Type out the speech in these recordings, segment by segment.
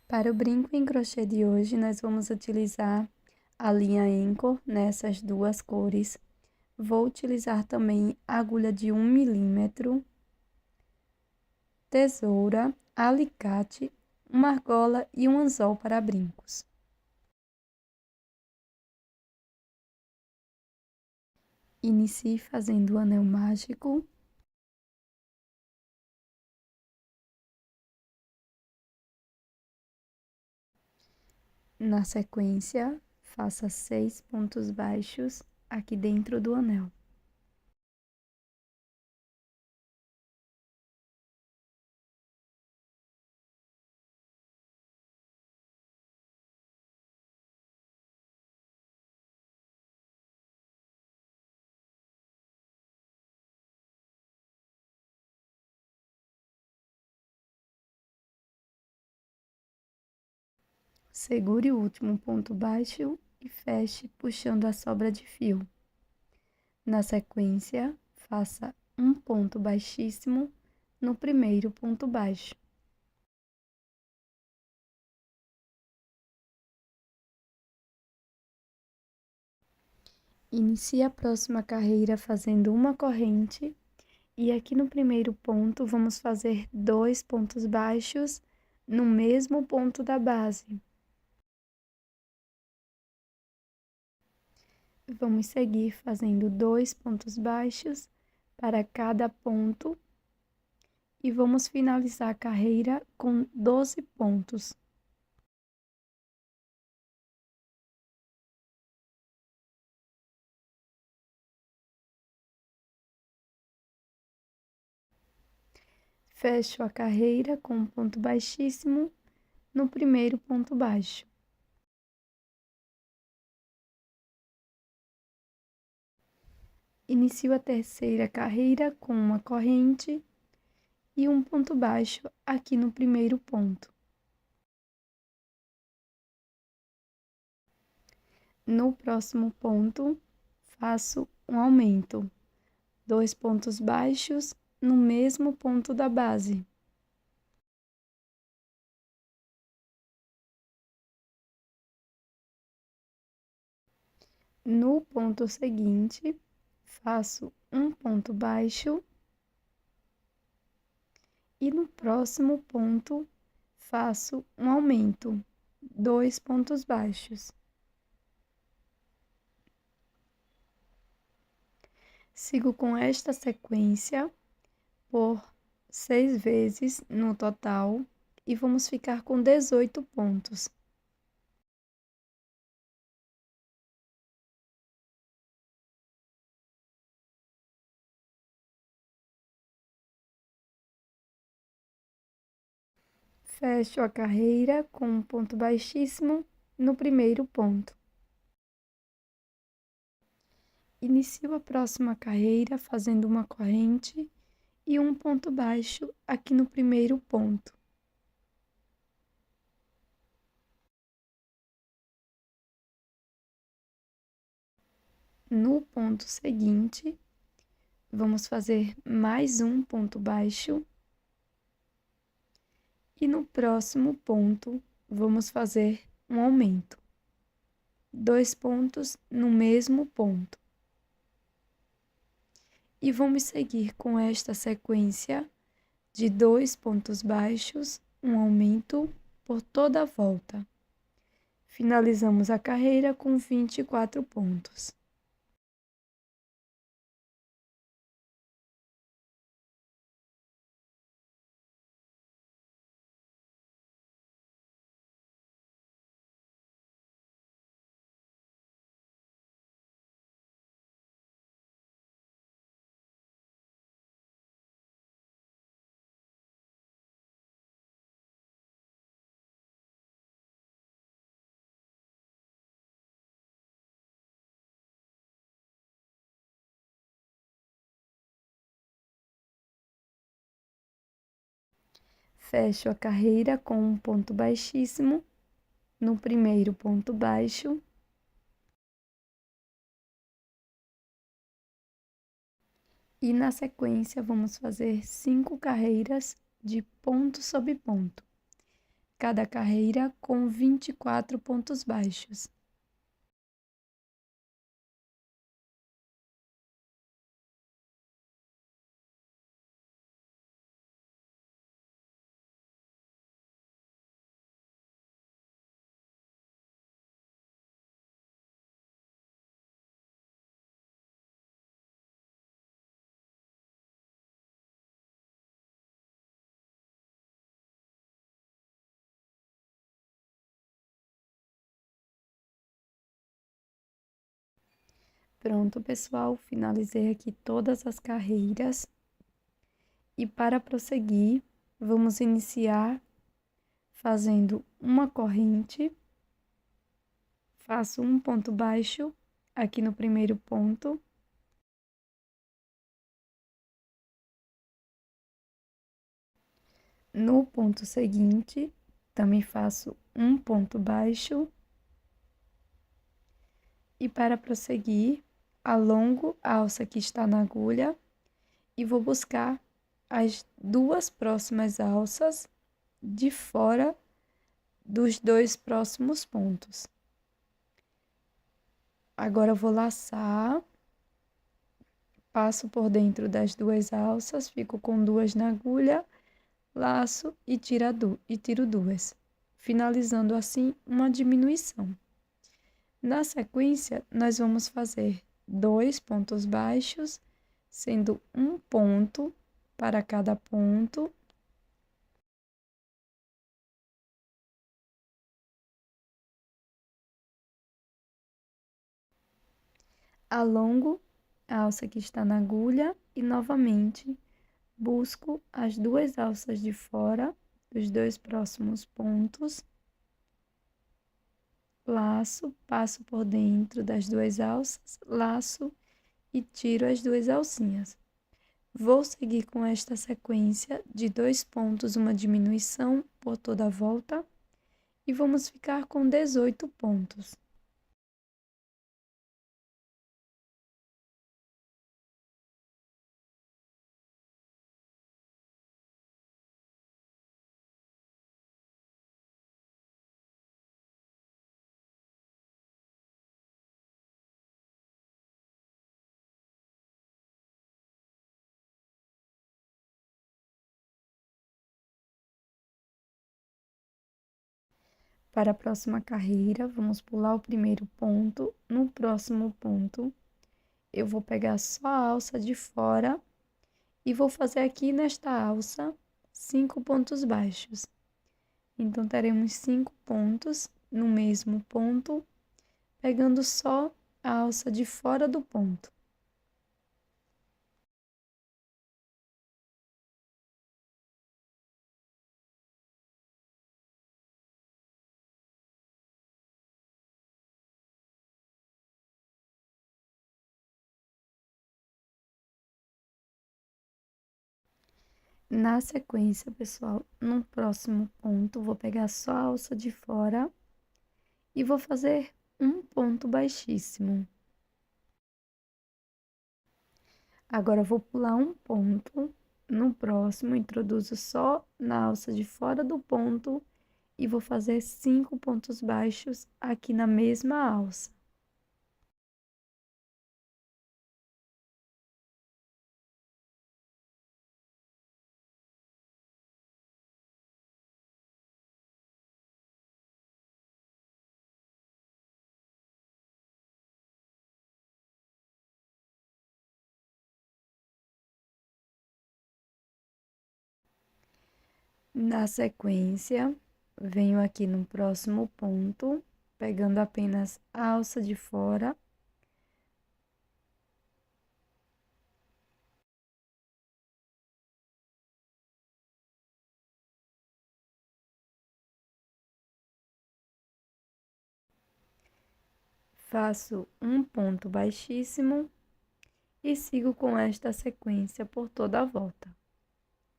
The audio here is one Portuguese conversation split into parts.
Para o brinco em crochê de hoje, nós vamos utilizar a linha Anchor nessas duas cores. Vou utilizar também agulha de 1 milímetro, tesoura, alicate, uma argola e um anzol para brincos. Inicie fazendo o anel mágico. Na sequência, faça 6 pontos baixos aqui dentro do anel. Segure o último ponto baixo e feche puxando a sobra de fio. Na sequência, faça um ponto baixíssimo no primeiro ponto baixo. Inicie a próxima carreira fazendo uma corrente e aqui no primeiro ponto vamos fazer 2 pontos baixos no mesmo ponto da base. Vamos seguir fazendo 2 pontos baixos para cada ponto e vamos finalizar a carreira com 12 pontos. Fecho a carreira com um ponto baixíssimo no primeiro ponto baixo. Inicio a terceira carreira com uma corrente e um ponto baixo aqui no primeiro ponto. No próximo ponto, faço um aumento, 2 pontos baixos no mesmo ponto da base. No ponto seguinte, faço um ponto baixo e no próximo ponto faço um aumento, 2 pontos baixos. Sigo com esta sequência por 6 vezes no total e vamos ficar com 18 pontos. Fecho a carreira com um ponto baixíssimo no primeiro ponto. Inicio a próxima carreira fazendo uma corrente e um ponto baixo aqui no primeiro ponto. No ponto seguinte, vamos fazer mais um ponto baixo. E no próximo ponto, vamos fazer um aumento. 2 pontos no mesmo ponto. E vamos seguir com esta sequência de 2 pontos baixos, um aumento por toda a volta. Finalizamos a carreira com 24 pontos. Fecho a carreira com um ponto baixíssimo no primeiro ponto baixo. E na sequência, vamos fazer 5 carreiras de ponto sobre ponto. cada carreira com 24 pontos baixos. Pronto, pessoal, finalizei aqui todas as carreiras. E para prosseguir, vamos iniciar fazendo uma corrente. Faço um ponto baixo aqui no primeiro ponto. No ponto seguinte, também faço um ponto baixo. E para prosseguir, alongo a alça que está na agulha e vou buscar as duas próximas alças de fora dos dois próximos pontos. Agora eu vou laçar, passo por dentro das duas alças, fico com duas na agulha, laço e tiro duas, finalizando assim uma diminuição. Na sequência, nós vamos fazer 2 pontos baixos, sendo um ponto para cada ponto. Alongo a alça que está na agulha e novamente busco as duas alças de fora dos dois próximos pontos. Laço, passo por dentro das duas alças, laço e tiro as duas alcinhas. Vou seguir com esta sequência de 2 pontos, uma diminuição por toda a volta, e vamos ficar com 18 pontos. Para a próxima carreira, vamos pular o primeiro ponto. No próximo ponto, eu vou pegar só a alça de fora e vou fazer aqui nesta alça 5 pontos baixos. Então, teremos 5 pontos no mesmo ponto, pegando só a alça de fora do ponto. Na sequência, pessoal, no próximo ponto, vou pegar só a alça de fora e vou fazer um ponto baixíssimo. Agora, eu vou pular um ponto. No próximo, introduzo só na alça de fora do ponto e vou fazer 5 pontos baixos aqui na mesma alça. Na sequência, venho aqui no próximo ponto, pegando apenas a alça de fora. Faço um ponto baixíssimo e sigo com esta sequência por toda a volta.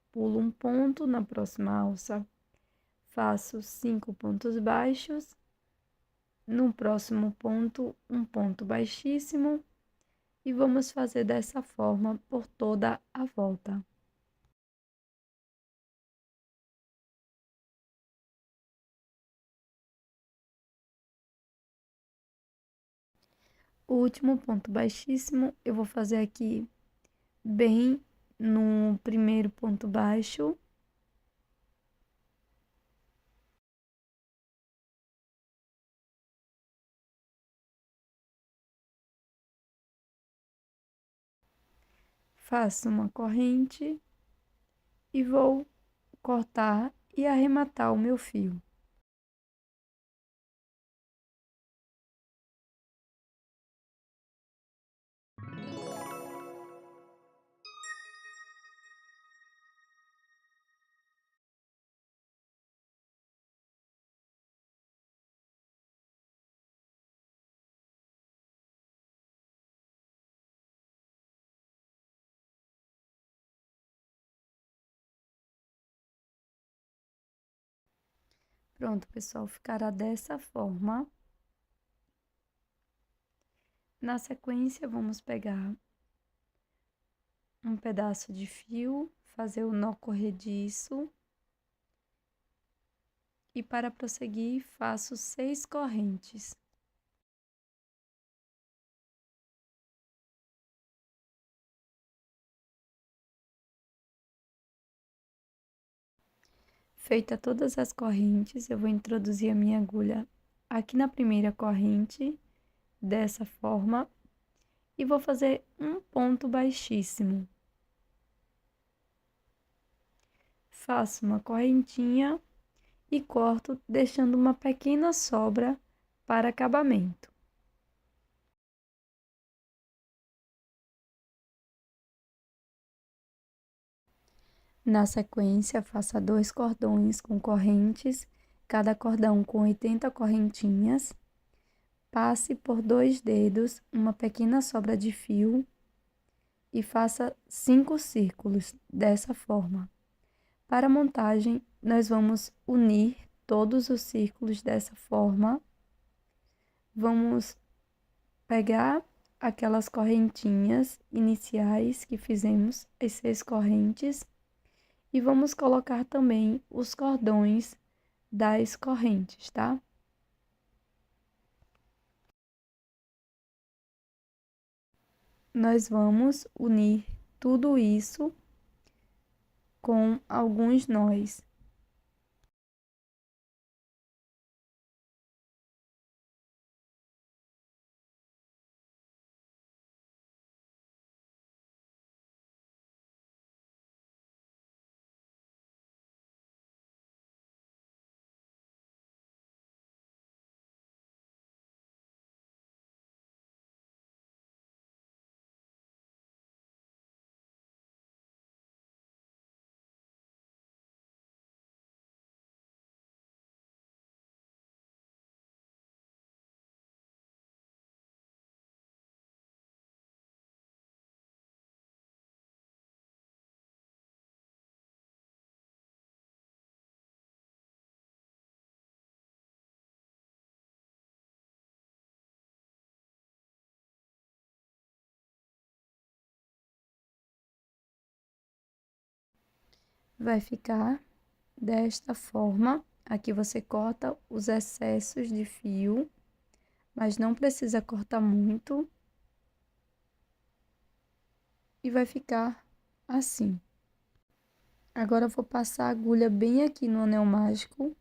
Pulo um ponto na próxima alça, faço 5 pontos baixos. No próximo ponto, um ponto baixíssimo. E vamos fazer dessa forma por toda a volta. O último ponto baixíssimo, eu vou fazer aqui bem no primeiro ponto baixo. Faço uma corrente e vou cortar e arrematar o meu fio. Pronto, pessoal, ficará dessa forma. Na sequência, vamos pegar um pedaço de fio, fazer o nó corrediço. E para prosseguir, faço 6 correntes. Feita todas as correntes, eu vou introduzir a minha agulha aqui na primeira corrente, dessa forma, e vou fazer um ponto baixíssimo. Faço uma correntinha e corto, deixando uma pequena sobra para acabamento. Na sequência, faça 2 cordões com correntes, cada cordão com 80 correntinhas. Passe por 2 dedos uma pequena sobra de fio e faça 5 círculos dessa forma. Para a montagem, nós vamos unir todos os círculos dessa forma. Vamos pegar aquelas correntinhas iniciais que fizemos, as 6 correntes, e vamos colocar também os cordões das correntes, tá? Nós vamos unir tudo isso com alguns nós. Vai ficar desta forma. Aqui você corta os excessos de fio, mas não precisa cortar muito. E vai ficar assim. Agora eu vou passar a agulha bem aqui no anel mágico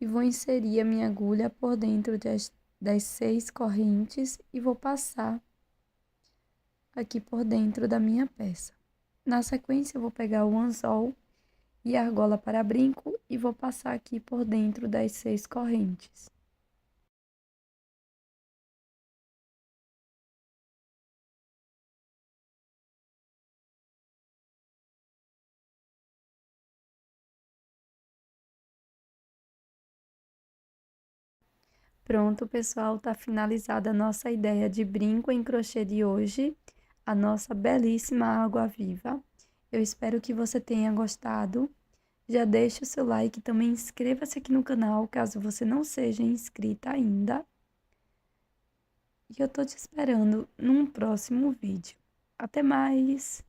e vou inserir a minha agulha por dentro das 6 correntes e vou passar aqui por dentro da minha peça. Na sequência, eu vou pegar o anzol e a argola para brinco e vou passar aqui por dentro das 6 correntes. Pronto, pessoal, tá finalizada a nossa ideia de brinco em crochê de hoje, a nossa belíssima água-viva. Eu espero que você tenha gostado. Já deixa o seu like e também inscreva-se aqui no canal, caso você não seja inscrita ainda. E eu tô te esperando num próximo vídeo. Até mais!